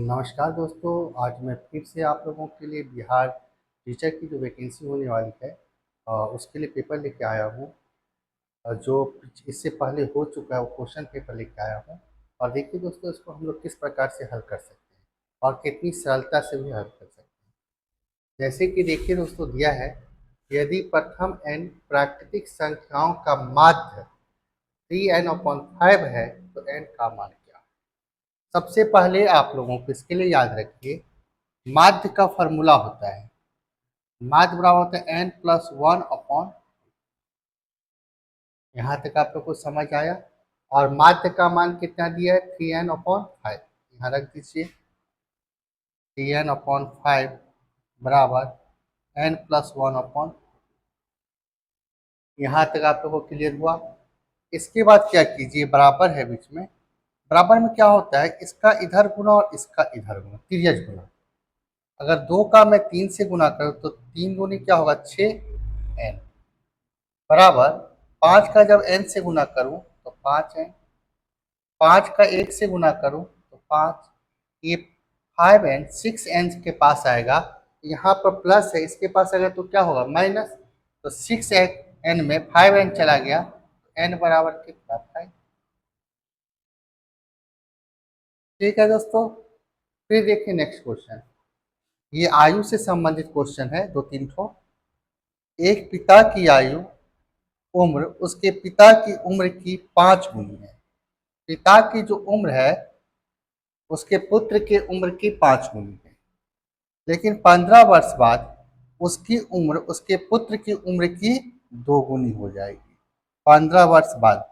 नमस्कार दोस्तों, आज मैं फिर से आप लोगों के लिए बिहार टीचर की जो वैकेंसी होने वाली है उसके लिए पेपर लेके आया हूँ। जो इससे पहले हो चुका है वो क्वेश्चन पेपर लेके आया हूँ। और देखिए दोस्तों, इसको हम लोग किस प्रकार से हल कर सकते हैं और कितनी सरलता से भी हल कर सकते हैं। जैसे कि देखिए दोस्तों, दिया है यदि प्रथम n प्राकृतिक संख्याओं का माध्य 3n/5 है तो n का मान क्या है। सबसे पहले आप लोगों को इसके लिए याद रखिए, माध्य का फॉर्मूला होता है, माध्य बराबर होता है n+1/। यहाँ तक आप लोग को समझ आया। और माध्य का मान कितना दिया है, 3n/5। यहाँ रख दीजिए 3n/5 बराबर n+1/। यहाँ तक आप लोग को क्लियर हुआ। इसके बाद क्या कीजिए, बराबर है बीच में, बराबर में क्या होता है, इसका इधर गुना और इसका इधर गुना, तिर्यज गुना। अगर 2 का मैं 3 से गुना करूँ तो 3 दूनी क्या होगा, 6n बराबर 5 का जब n से गुना करूं तो 5n, 5 का 1 से गुना करूं तो 5, ये 5n 6n के पास आएगा। यहाँ पर प्लस है, इसके पास आएगा तो क्या होगा, माइनस। तो 6n में 5n चला गया तो n बराबर कितना, 5। ठीक है दोस्तों, फिर देखिए नेक्स्ट क्वेश्चन। ये आयु से संबंधित क्वेश्चन है, 2-3 ठो। एक पिता की आयु उम्र उसके पिता की उम्र की 5 गुनी है। पिता की जो उम्र है उसके पुत्र की उम्र की 5 गुनी है, लेकिन 15 वर्ष बाद उसकी उम्र उसके पुत्र की उम्र की 2 गुनी हो जाएगी। 15 वर्ष बाद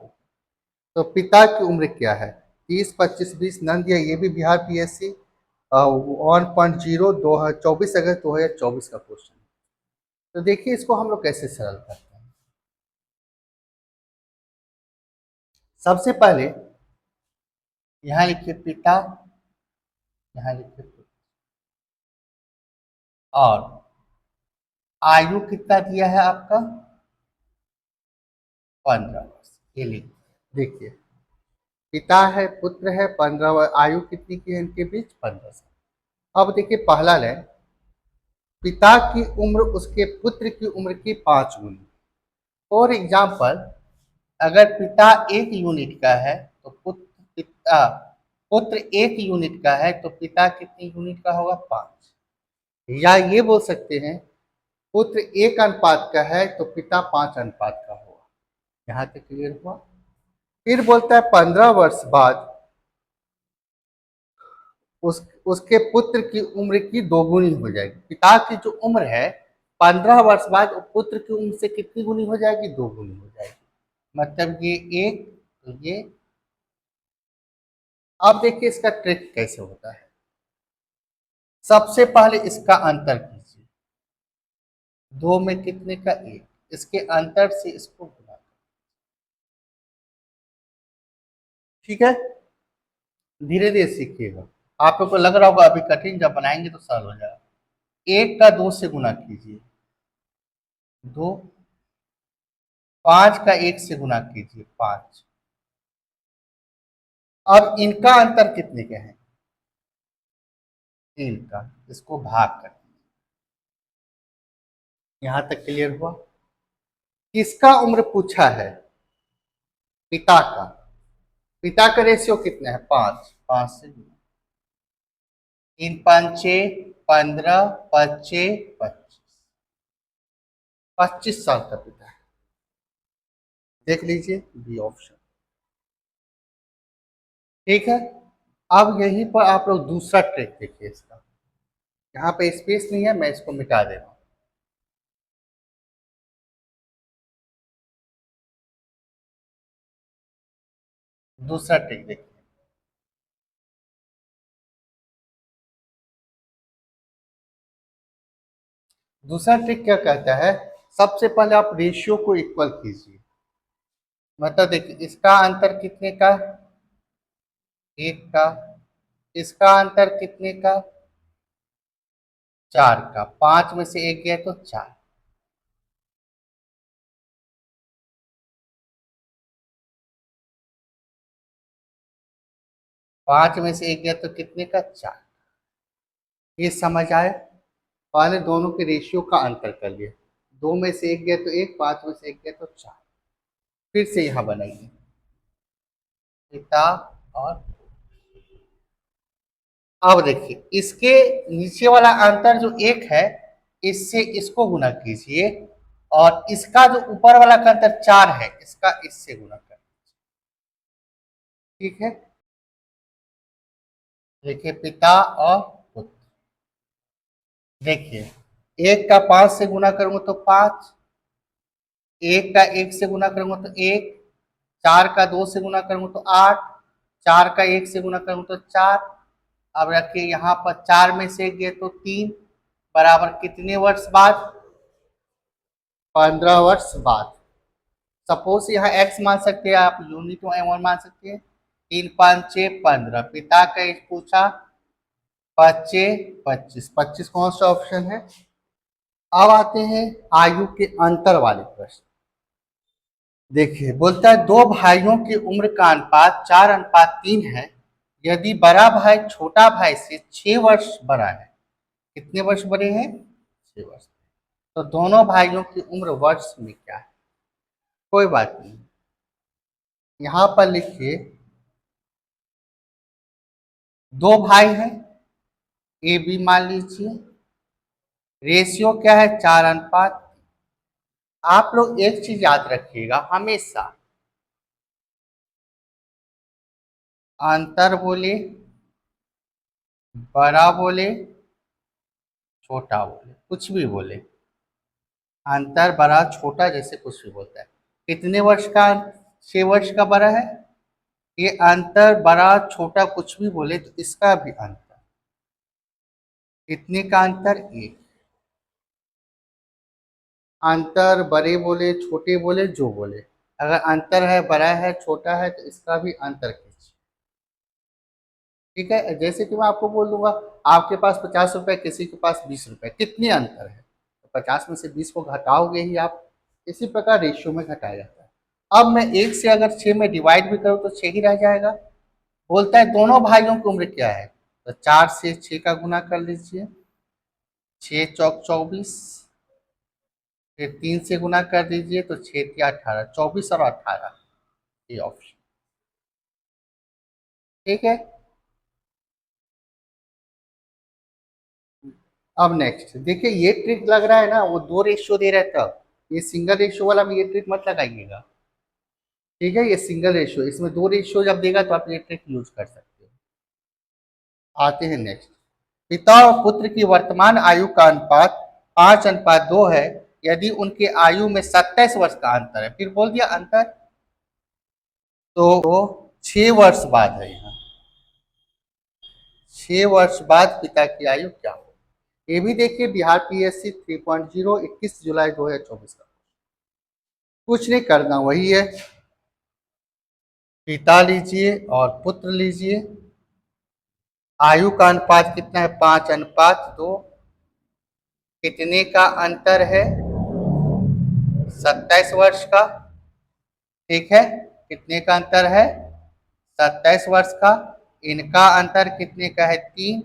तो पिता की उम्र क्या है, 30, 25, 20 नन दिया, ये भी बिहार PSC 1.0 24 अगस्त 2024 का क्वेश्चन। तो देखिए इसको हम लोग कैसे सरल करते हैं। सबसे पहले यहाँ लिखिए पिता, यहाँ लिखिए पुत्र, और आयु कितना दिया है आपका, 15 वर्ष। ये लिख देखिए, पिता है, पुत्र है, 15 आयु कितनी की है इनके बीच, 15 साल। अब देखिए पहला लाइन, पिता की उम्र उसके पुत्र की उम्र की 5 गुनी। फॉर एग्जाम्पल, अगर पिता 1 यूनिट का है तो पुत्र 1 यूनिट का है तो पिता कितनी यूनिट का होगा, 5। या ये बोल सकते हैं, पुत्र 1 अनुपात का है तो पिता 5 अनुपात का होगा। यहाँ तक क्लियर हुआ। फिर बोलता है 15 वर्ष बाद उसके पुत्र की उम्र की 2 गुनी हो जाएगी। पिता की जो उम्र है 15 वर्ष बाद पुत्र की उम्र से कितनी गुनी हो जाएगी, 2 गुनी हो जाएगी। मतलब ये 1 तो ये। अब देखिए इसका ट्रिक कैसे होता है। सबसे पहले इसका अंतर कीजिए, 2 में कितने का 1, इसके अंतर से इसको गुना करें। ठीक है, धीरे धीरे सीखिएगा। आप लोग को लग रहा होगा अभी कठिन, जब बनाएंगे तो सरल हो जाएगा। 1 का 2 से गुना कीजिए, 2। 5 का 1 से गुना कीजिए, 5। अब इनका अंतर कितने के हैं, 3 का, इसको भाग कर। यहां तक क्लियर हुआ। किसका उम्र पूछा है, पिता का। पिता का रेशियो कितना है, 5, 5 से गुना, 3 5 6 15 25 25, 25 साल का पिता है। देख लीजिए बी ऑप्शन। ठीक है, अब यहीं पर आप लोग दूसरा ट्रिक देखिए इसका। यहाँ पे स्पेस नहीं है, मैं इसको मिटा दे रहा हूँ। दूसरा ट्रिक देखिए, दूसरा ट्रिक क्या कहता है, सबसे पहले आप रेशियो को इक्वल कीजिए। मतलब देखिए इसका अंतर कितने का, 1 का, इसका अंतर कितने का, 4 का। 5 में से 1 गया तो 4। 5 में से 1 गया तो कितने का, 4। ये समझ आए? पहले दोनों के रेशियो का अंतर कर लिए, 2 में से 1 गया तो 1, 5 में से 1 गया तो 4। फिर से यहाँ बनाइए पिता और, अब देखिए इसके नीचे वाला अंतर जो 1 है, इससे इसको गुना कीजिए, और इसका जो ऊपर वाला का अंतर 4 है, इसका इससे गुना कर, ठीक है। देखिए पिता और पुत्र, देखिए 1 का 5 से गुना करूंगा तो 5, 1 का 1 से गुना करूंगा तो 1, 4 का 2 से गुना करूंगा तो 8, 4 का 1 से गुना करूंगा तो 4। अब रखिए यहाँ पर 4 में से 1 गए तो 3, बराबर कितने वर्ष बाद? 15 वर्ष बाद। सपोज यहाँ x मान सकते हैं आप, यूनिट में मान सकते हैं। 3 5 6 15, पिता का एज पूछा 25 25, 25 कौन सा ऑप्शन है? अब आते हैं आयु के अंतर वाले प्रश्न। देखिए बोलता है दो भाइयों की उम्र का अनुपात 4:3 है। यदि बड़ा भाई छोटा भाई से 6 वर्ष बड़ा है, कितने वर्ष बड़े हैं? 6 वर्ष। तो दोनों भाइयों की उम्र वर्ष में क्या है? कोई बात नहीं, यहाँ पर लिखिए 2 भाई हैं, ए बी मान लीजिए, रेशियो क्या है? 4:3। आप लोग एक चीज याद रखिएगा हमेशा, अंतर बोले, बड़ा बोले, छोटा बोले, कुछ भी बोले, अंतर बड़ा छोटा जैसे कुछ भी बोलता है। कितने वर्ष का? 6 वर्ष का बड़ा है। ये अंतर बड़ा छोटा कुछ भी बोले तो इसका भी अंतर, कितने का अंतर? 1। अंतर बड़े बोले, छोटे बोले, जो बोले, अगर अंतर है, बड़ा है, छोटा है, तो इसका भी अंतर कीजिए, ठीक है। जैसे कि मैं आपको बोल दूंगा आपके पास 50 रुपए, किसी के पास 20 रुपए, कितने अंतर है? तो 50 में से 20 को घटाओगे ही आप। इसी प्रकार रेशियो में घटाया जाता है। अब मैं 1 से अगर 6 में डिवाइड भी करूँ तो 6 ही रह जाएगा। बोलता है दोनों भाइयों की उम्र क्या है? तो 4 से 6 का गुना कर लीजिए, 6 चौक 24, फिर 3 से गुना कर दीजिए तो 6 या 18, 24 और 18, ये ऑप्शन, ठीक है। अब नेक्स्ट देखिए, ये ट्रिक लग रहा है ना, वो 2 रेशियो दे रहा है तब, ये सिंगल रेशियो वाला में ये ट्रिक मत लगाइएगा, ठीक है। ये सिंगल रेशियो, इसमें 2 रेशियो जब देगा तो आप ये ट्रिक यूज कर सकते हो। आते हैं नेक्स्ट, पिता और पुत्र की वर्तमान आयु का अनुपात 5:2 है। यदि उनके आयु में 27 वर्ष का अंतर है, फिर बोल दिया अंतर, तो 6 वर्ष बाद है। यहाँ 6 वर्ष बाद पिता की आयु क्या हो? ये भी देखिए बिहार PSC 3.0 21 जुलाई 2024 का, कुछ नहीं करना, वही है, पिता लीजिए और पुत्र लीजिए, आयु का अनुपात कितना है? 5:2, कितने का अंतर है? 27 वर्ष का, ठीक है। कितने का अंतर है? 27 वर्ष का। इनका अंतर कितने का है? 3,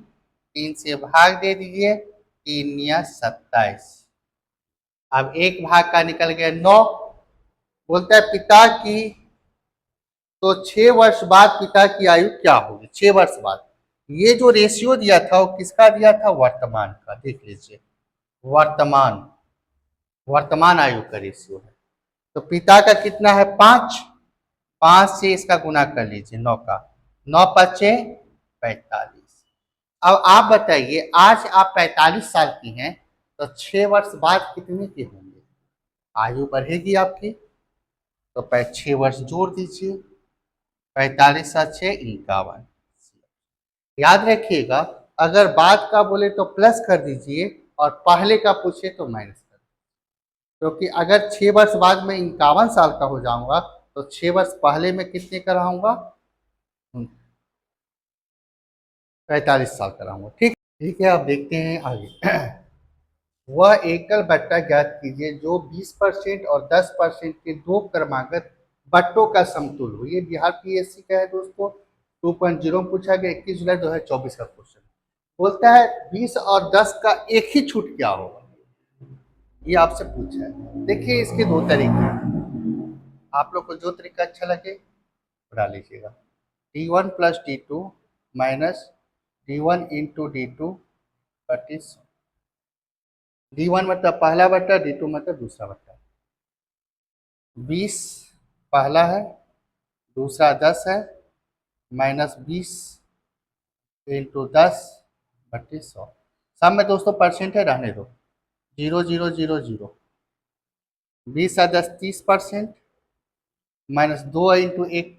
3 से भाग दे दीजिए, 3 या 27। अब एक भाग का निकल गया 9। बोलता है पिता की, तो 6 वर्ष बाद पिता की आयु क्या होगी? 6 वर्ष बाद। ये जो रेशियो दिया था वो किसका दिया था? वर्तमान का, देख लीजिए, वर्तमान, वर्तमान आयु का रेशियो है। तो पिता का कितना है? 5, 5 से इसका गुना कर लीजिए 9 का, 9 पचे 45। अब आप बताइए, आज आप 45 साल की हैं, तो 6 वर्ष बाद कितने के होंगे? आयु बढ़ेगी आपकी, तो 6 वर्ष जोड़ दीजिए, 45 7 6 51। याद रखिएगा, अगर बाद का बोले तो प्लस कर दीजिए और पहले का पूछे तो माइनस कर दीजिए, क्योंकि अगर 6 वर्ष बाद में 51 साल का हो जाऊंगा तो 6 वर्ष पहले में कितने का रहूंगा? 45 साल का रहूंगा, ठीक, ठीक है। अब देखते हैं आगे। वह एकल बट्टा ज्ञात कीजिए जो 20% और 10% के दो क्रमागत बट्टों का समतुल हो। ये बिहार PSC का है दोस्तों, 2.0 में पूछा गया, 21 जुलाई 2024 का क्वेश्चन। बोलता है 20 और 10 का एक ही छूट क्या होगा, ये आपसे पूछा है। देखिए इसके दो तरीके हैं, आप लोग को जो तरीका अच्छा लगे बना लीजिएगा। d1 plus d2 minus d1 into d2 बटी d1 मतलब पहला बट्टा, d2 मतलब दूसरा बट्टा। 20 पहला है, दूसरा 10 है, माइनस 20 इंटू 10 बट्टी 100। सब में दोस्तों परसेंट है, रहने दो। 0 0 0 0। 20 और 10 30%, माइनस 2 इंटू 1,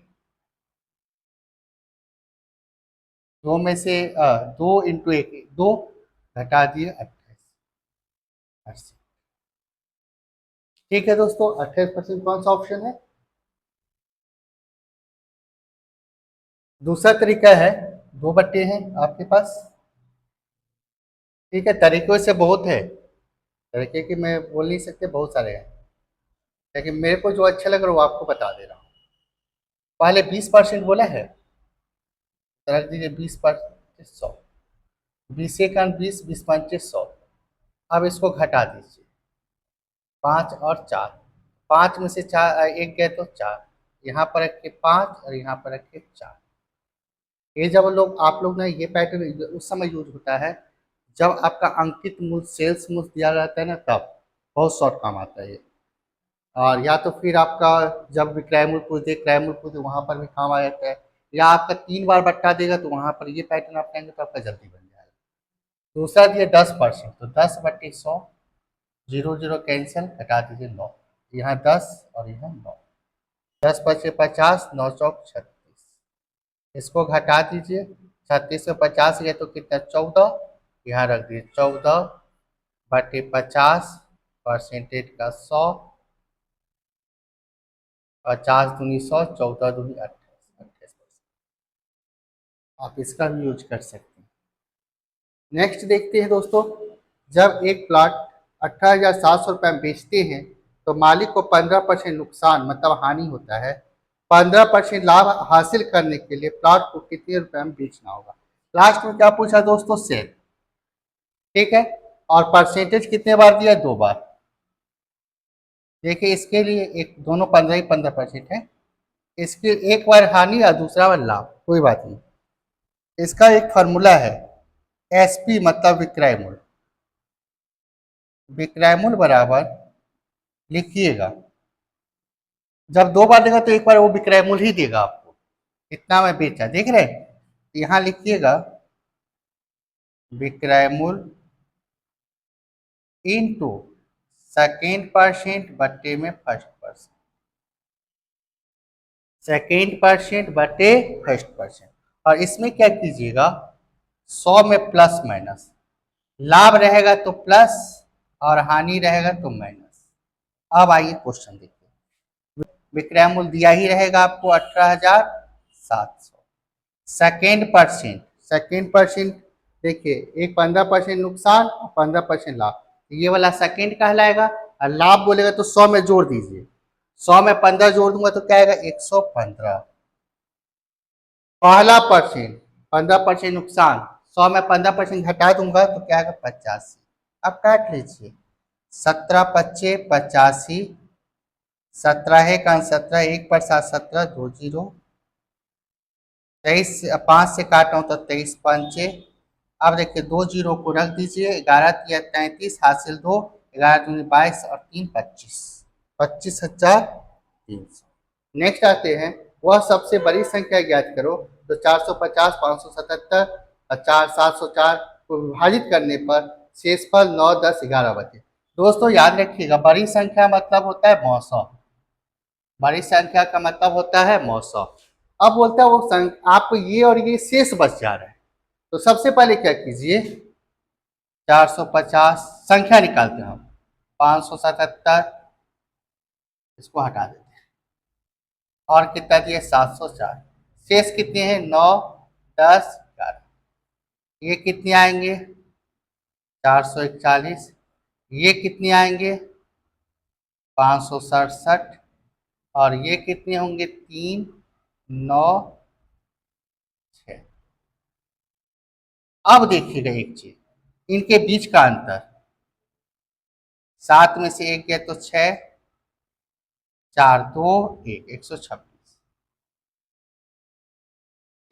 2 में से 2 इंटू 1 2, घटा दिए 28। ठीक है दोस्तों, 28% कौन सा ऑप्शन है? दूसरा तरीका है, दो बट्टे हैं आपके पास। ठीक है, तरीकों से बहुत है, तरीके की मैं बोल नहीं सकते, बहुत सारे हैं, लेकिन मेरे को जो अच्छा लग रहा है वो आपको बता दे रहा हूँ। पहले 20% बोला है, तो रख दीजिए 20% 100। 20 एक 20, 20 5 100। अब इसको घटा दीजिए, 5 और 4, 5 में से 4 एक गए तो 4, यहाँ पर रख के 5 और यहाँ पर रख के 4। ये जब लोग आप लोग ना ये पैटर्न उस समय यूज होता है जब आपका अंकित मूल्य सेल्स मूल्य दिया रहता है ना, तब बहुत शॉर्ट काम आता है ये। और या तो फिर आपका जब विक्रय मूल्य पूछे, क्रय मूल्य पूछे, वहाँ पर भी काम आ जाता है, या आपका 3 बार बट्टा देगा तो वहाँ पर ये पैटर्न आप कहेंगे तो आपका जल्दी बन जाएगा। दूसरा दिया 10%, तो 10/100, 0 0 कैंसिल, घटा दीजिए 9, यहाँ 10 और यहाँ 9, 10 × 5 = 50, 9 चौक 36। इसको घटा दीजिए, 36 में 50 गए तो कितना 14, यहाँ रख दीजिए 14/50, परसेंटेज का 100, 50 दूनी 100, 14 दूनी 28। आप इसका भी यूज कर सकते हैं। नेक्स्ट देखते हैं दोस्तों, जब एक प्लाट 18,700 रुपये में बेचते हैं तो मालिक को 15% नुकसान मतलब हानि होता है। 15% लाभ हासिल करने के लिए प्लाट को कितने रुपए में बेचना होगा? लास्ट में क्या पूछा दोस्तों? सेल। ठीक है, और परसेंटेज कितने बार दिया? 2 बार। देखिए इसके लिए एक दोनों 15 ही 15% है, इसके एक बार हानि और दूसरा बार लाभ, कोई बात नहीं। इसका एक फार्मूला है, एसपी मतलब विक्रय मूल्य। विक्रय मूल्य बराबर लिखिएगा, जब 2 बार देगा तो एक बार वो विक्रय मूल्य ही देगा आपको, इतना में बेचा, देख रहे हैं? यहाँ लिखिएगा विक्रय मूल्य इनटू सेकेंड परसेंट बट्टे में फर्स्ट परसेंट, सेकेंड परसेंट बटे फर्स्ट परसेंट। और इसमें क्या कीजिएगा, 100 में प्लस माइनस, लाभ रहेगा तो प्लस और हानि रहेगा तो माइनस। अब आइए क्वेश्चन देखिए, विक्रय मूल्य दिया ही रहेगा आपको 18,700। सेकेंड परसेंट देखिए, एक 15% नुकसान और 15% लाभ, ये वाला सेकेंड कहलाएगा। और लाभ बोलेगा तो 100 में जोड़ दीजिए, 100 में 15 जोड़ दूंगा तो क्या आएगा? 115। पहला परसेंट 15% नुकसान, 100 में 15% घटा दूंगा तो क्या आएगा? 85। अब काट लीजिए, 17×5 = 85, 17 का 17, 1 पर 7 17, 2 0, 23 5 से काटा हूँ तो 23×5। अब देखिए 2 जीरो को रख दीजिए, 11×3 = 33, हासिल 2, 11×2 = 22 और 3 25, 25,300। नेक्स्ट आते हैं, वह सबसे बड़ी संख्या ज्ञात करो। तो 450, 577 और 704 को विभाजित करने पर शेषफल 9 10 11 बचे। दोस्तों याद रखिएगा, बड़ी संख्या मतलब होता है मौसम, बड़ी संख्या का मतलब होता है मौसम। अब बोलता है वो आपको ये और ये शेष बच जा रहा है, तो सबसे पहले क्या कीजिए, 450 संख्या निकालते हैं हम, 577 इसको हटा देते हैं, और कितना दिए? 704। शेष कितने हैं? 9 10 11। ये कितने आएंगे? 441। ये कितने आएंगे? 567। और ये कितने होंगे? 3 9 6। अब देखिएगा एक चीज, इनके बीच का अंतर, 7 में से 1 गया तो 6, 4 2 1, 126।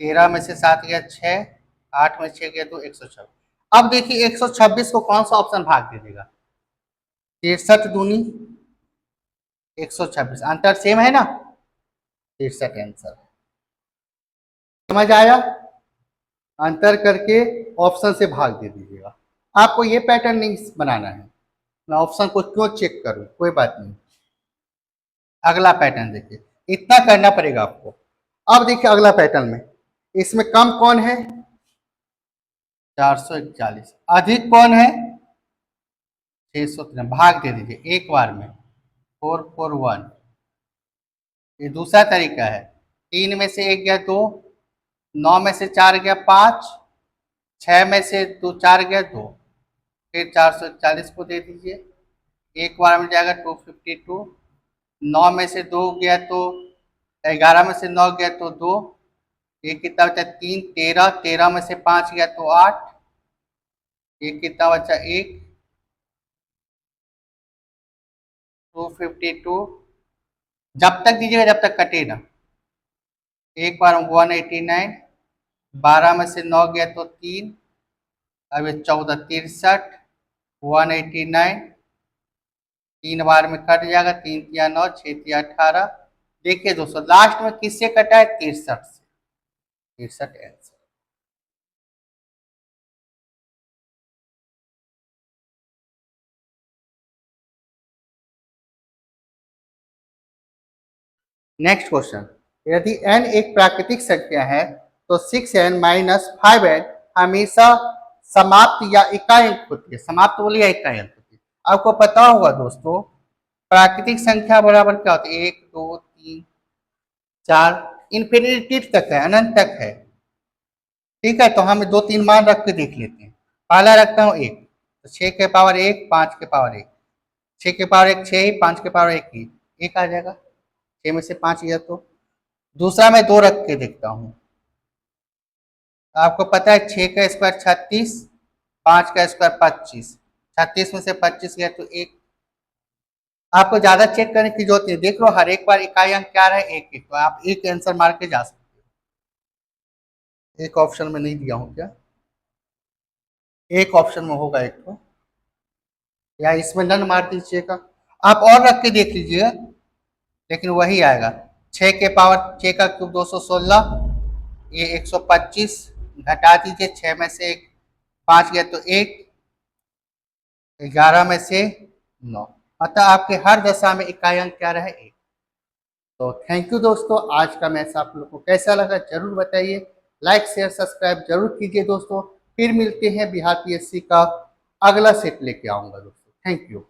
13 में से 7 गया 6, 8 में 6 गया तो 126। अब देखिए 126 को कौन सा ऑप्शन भाग दे देगा, 63 दूनी 126, अंतर सेम है ना, 63 आंसर। समझ आया, अंतर करके ऑप्शन से भाग दे दीजिएगा। आपको ये पैटर्न नहीं बनाना है, मैं ऑप्शन को क्यों चेक करूं, कोई बात नहीं। अगला पैटर्न देखिए, इतना करना पड़ेगा आपको। अब देखिए अगला पैटर्न में, इसमें कम कौन है, 441, अधिक कौन है, 603, भाग दे दीजिए एक बार में, 441। ये दूसरा तरीका है, 3 में से 1 गया 2, 9 में से 4 गया 5, 6 में से 2 4 गया 2, फिर 441 को दे दीजिए, एक बार मिल जाएगा 252। 9 में से 2 गया तो 11 में से 9 गया तो 2, ये कितना बचा 3, 13, 13 में से 5 गया तो 8, ये कितना बचा 1, 252। जब तक दीजिएगा जब तक कटे ना, एक बार 189, 12 में से 9 गया तो 3, अब ये 14 63, 189, 3 बार में कट जाएगा, 3 तिया 9, 6 तिया 18। देखिए दोस्तों लास्ट में किससे कटा है, 63 से, 63 आंसर। नेक्स्ट क्वेश्चन, यदि n एक प्राकृतिक संख्या है तो 6n माइनस 5n हमेशा समाप्त या इकाई अंक होती है, समाप्त बोलिए या इकाई अंक होती है। आपको पता होगा दोस्तों प्राकृतिक संख्या बराबर क्या होती है, 1 2 3 4, इन्फिनिटी तक है, अनंत तक है। ठीक है, तो हम 2 3 मान रख के देख लेते हैं। पहला रखता हूँ 1, तो 6 के पावर 1, 5 के पावर 1, 6 के पावर 1 6 ही, 5 के पावर 1 ही, 1 आ जाएगा, 6 में से 5 गया तो। दूसरा मैं 2 रख के देखता हूँ, आपको पता है 6 का स्क्वायर 36, 5 का स्क्वायर 25, 36 में से 25 गया तो 1। आपको ज्यादा चेक करने की जरूरत नहीं, देख लो हर एक बार इकाई अंक क्या रहा है, 1 1, तो आप एक आंसर मार के जा सकते हो। एक ऑप्शन में नहीं दिया हूँ क्या, एक ऑप्शन में होगा एक तो, या इसमें नन मार दीजिएगा, आप और रख के देख लीजिएगा, लेकिन वही आएगा। 6 के पावर 6 का क्यूब 216, ये 125, घटा दीजिए 6 में से 1 5 गया तो 1, 11 में से 9, अतः आपके हर दशा में इकाई अंक क्या रहे, 1। तो थैंक यू दोस्तों, आज का मैथ आप लोग को कैसा लगा जरूर बताइए, लाइक शेयर सब्सक्राइब जरूर कीजिए दोस्तों। फिर मिलते हैं, बिहार पीएससी का अगला सेट लेके आऊंगा दोस्तों। Thank you.